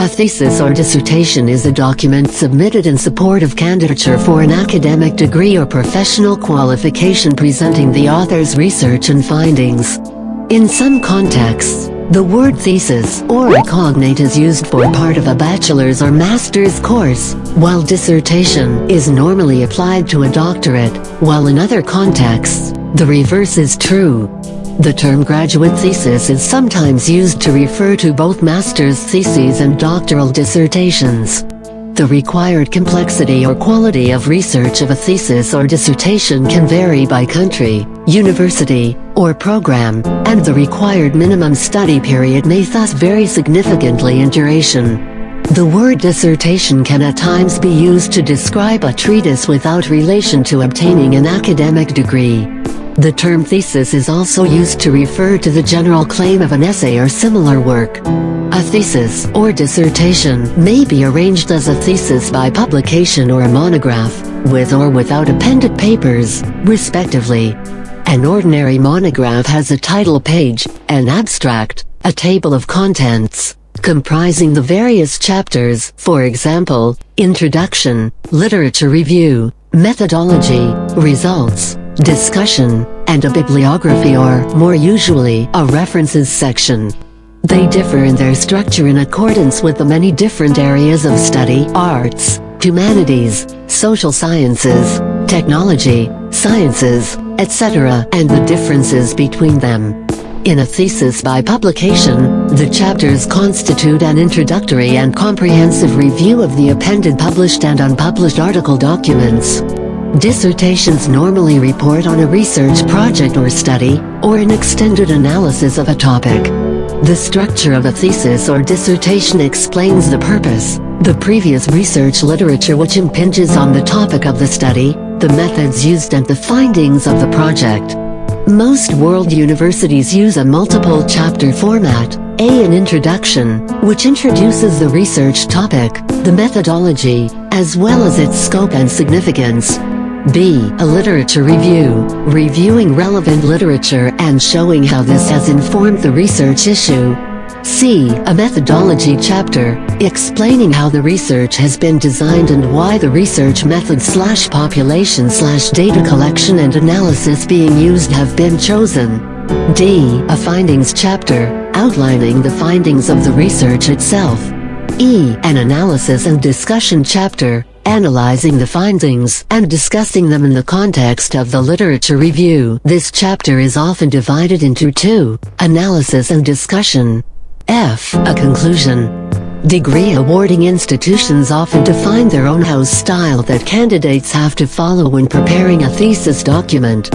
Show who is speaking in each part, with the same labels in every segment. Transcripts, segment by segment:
Speaker 1: A thesis or dissertation is a document submitted in support of candidature for an academic degree or professional qualification presenting the author's research and findings. In some contexts, the word thesis or a cognate is used for part of a bachelor's or master's course, while dissertation is normally applied to a doctorate, while in other contexts, the reverse is true. The term graduate thesis is sometimes used to refer to both master's theses and doctoral dissertations. The required complexity or quality of research of a thesis or dissertation can vary by country, university, or program, and the required minimum study period may thus vary significantly in duration. The word dissertation can at times be used to describe a treatise without relation to obtaining an academic degree. The term thesis is also used to refer to the general claim of an essay or similar work. A thesis or dissertation may be arranged as a thesis by publication or a monograph, with or without appended papers, respectively. An ordinary monograph has a title page, an abstract, a table of contents, comprising the various chapters, for example, introduction, literature review, methodology, results, discussion, and a bibliography or, more usually, a references section. They differ in their structure in accordance with the many different areas of study: arts, humanities, social sciences, technology, sciences, etc., and the differences between them. In a thesis by publication, the chapters constitute an introductory and comprehensive review of the appended published and unpublished article documents. Dissertations normally report on a research project or study, or an extended analysis of a topic. The structure of a thesis or dissertation explains the purpose, the previous research literature which impinges on the topic of the study, the methods used and the findings of the project. Most world universities use a multiple chapter format: A. An introduction, which introduces the research topic, the methodology, as well as its scope and significance. B. A literature review, reviewing relevant literature and showing how this has informed the research issue. C. A methodology chapter, explaining how the research has been designed and why the research methods/population/data collection and analysis being used have been chosen. D. A findings chapter, outlining the findings of the research itself. E. An analysis and discussion chapter, analyzing the findings and discussing them in the context of the literature review. This chapter is often divided into two: analysis and discussion. F. A conclusion. Degree awarding institutions often define their own house style that candidates have to follow when preparing a thesis document.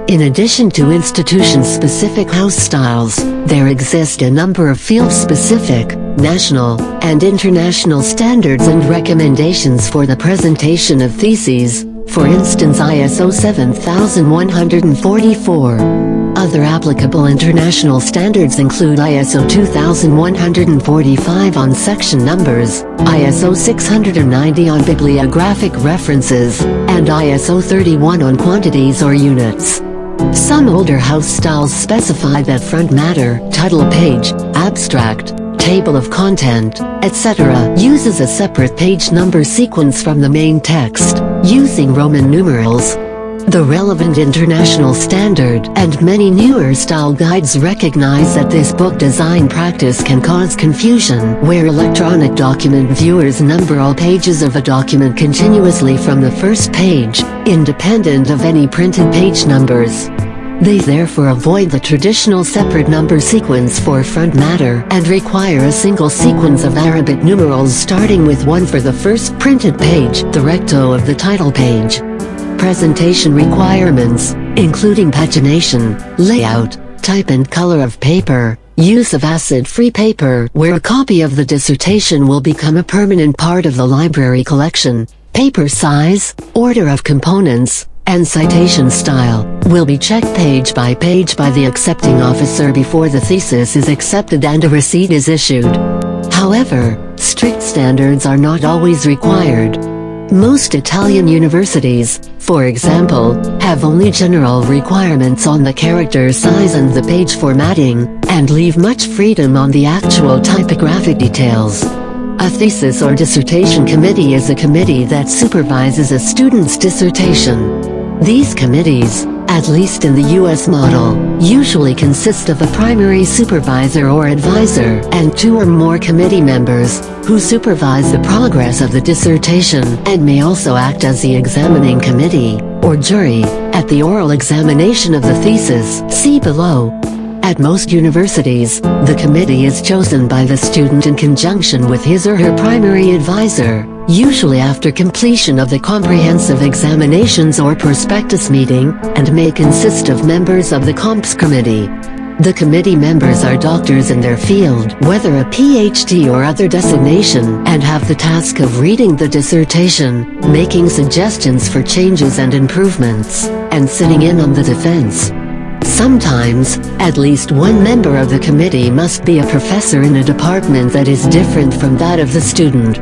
Speaker 1: In addition to institution-specific house styles, there exist a number of field-specific, national, and international standards and recommendations for the presentation of theses, for instance ISO 7144. Other applicable international standards include ISO 2145 on section numbers, ISO 690 on bibliographic references, and ISO 31 on quantities or units. Some older house styles specify that front matter, title page, abstract, table of content, etc. uses a separate page number sequence from the main text, using Roman numerals. The relevant international standard and many newer style guides recognize that this book design practice can cause confusion where electronic document viewers number all pages of a document continuously from the first page, independent of any printed page numbers. They therefore avoid the traditional separate number sequence for front matter and require a single sequence of Arabic numerals starting with 1 for the first printed page, the recto of the title page. Presentation requirements, including pagination, layout, type and color of paper, use of acid-free paper where a copy of the dissertation will become a permanent part of the library collection, paper size, order of components, and citation style, will be checked page by the accepting officer before the thesis is accepted and a receipt is issued. However, strict standards are not always required. Most Italian universities, for example, have only general requirements on the character size and the page formatting, and leave much freedom on the actual typographic details. A thesis or dissertation committee is a committee that supervises a student's dissertation. These committees, at least in the U.S. model, usually consist of a primary supervisor or advisor and 2 or more committee members, who supervise the progress of the dissertation and may also act as the examining committee, or jury, at the oral examination of the thesis. See below. At most universities, the committee is chosen by the student in conjunction with his or her primary advisor, usually after completion of the comprehensive examinations or prospectus meeting, and may consist of members of the comps committee. The committee members are doctors in their field, whether a PhD or other designation, and have the task of reading the dissertation, making suggestions for changes and improvements, and sitting in on the defense. Sometimes, at least one member of the committee must be a professor in a department that is different from that of the student.